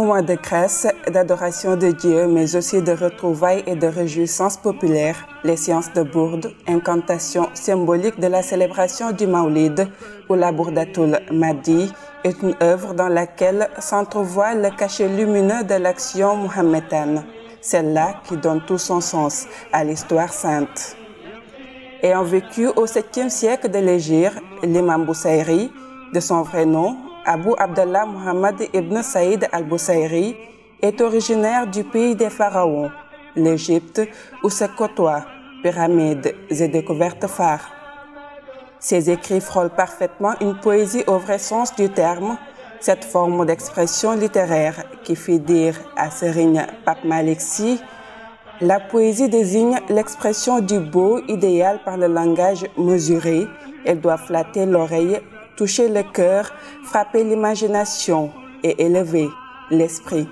moment de grâce, d'adoration de Dieu, mais aussi de retrouvailles et de réjouissance populaire, les séances de bourde, incantation symbolique de la célébration du Maoulid ou la Bourdatul Mahdi, est une œuvre dans laquelle s'entrevoit le cachet lumineux de l'action mohammedane, celle-là qui donne tout son sens à l'histoire sainte. Ayant vécu au 7e siècle de l'Hégire, l'imam Boussaïri, de son vrai nom, Abu Abdallah Muhammad ibn Saïd al-Boussaïri, est originaire du pays des pharaons, l'Égypte, où se côtoient pyramides et découvertes phares. Ses écrits frôlent parfaitement une poésie au vrai sens du terme, cette forme d'expression littéraire qui fit dire à Serigne Pape Malick Sy: la poésie désigne l'expression du beau idéal par le langage mesuré. Elle doit flatter l'oreille, toucher le cœur, frapper l'imagination et élever l'esprit.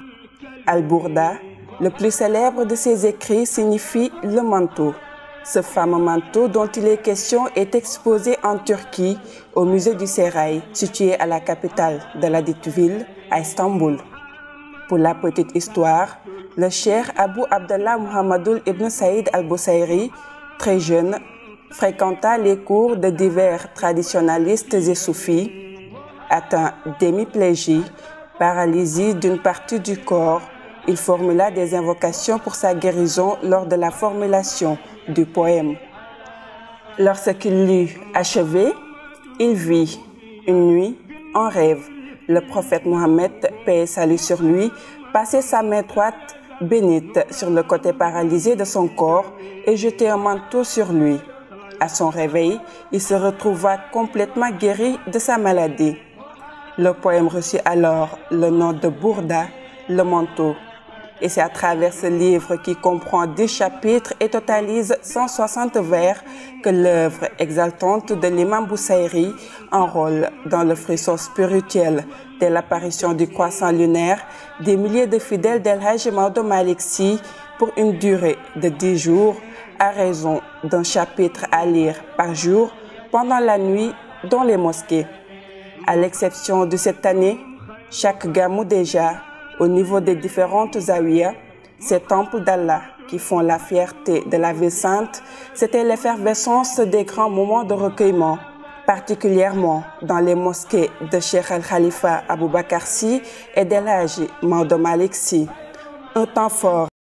Al-Bourda, le plus célèbre de ses écrits, signifie le manteau. Ce fameux manteau dont il est question est exposé en Turquie au musée du Sérail, situé à la capitale de la dite ville, à Istanbul. Pour la petite histoire, le cheikh Abu Abdallah Muhammadul ibn Saïd al-Boussaïri, très jeune, fréquenta les cours de divers traditionalistes et soufis. Atteint d'hémiplégie, paralysie d'une partie du corps, il formula des invocations pour sa guérison lors de la formulation du poème. Lorsqu'il l'eut achevé, il vit, une nuit, en rêve, le prophète Mohammed, paix et salut sur lui, passer sa main droite bénite sur le côté paralysé de son corps et jeter un manteau sur lui. À son réveil, il se retrouva complètement guéri de sa maladie. Le poème reçut alors le nom de Bourda, le manteau. Et c'est à travers ce livre qui comprend 10 chapitres et totalise 160 vers que l'œuvre exaltante de l'imam Boussaïri enrôle dans le frisson spirituel dès l'apparition du croissant lunaire des milliers de fidèles d'El Hadji Maodo Malick Sy pour une durée de 10 jours à raison d'un chapitre à lire par jour pendant la nuit dans les mosquées. À l'exception de cette année, chaque gamou déjà, au niveau des différentes zawiyas, ces temples d'Allah qui font la fierté de la ville sainte, c'était l'effervescence des grands moments de recueillement, particulièrement dans les mosquées de Cheikh Al-Khalifa Aboubacar Sy et d'El Hadji Maodo Malick Sy. Un temps fort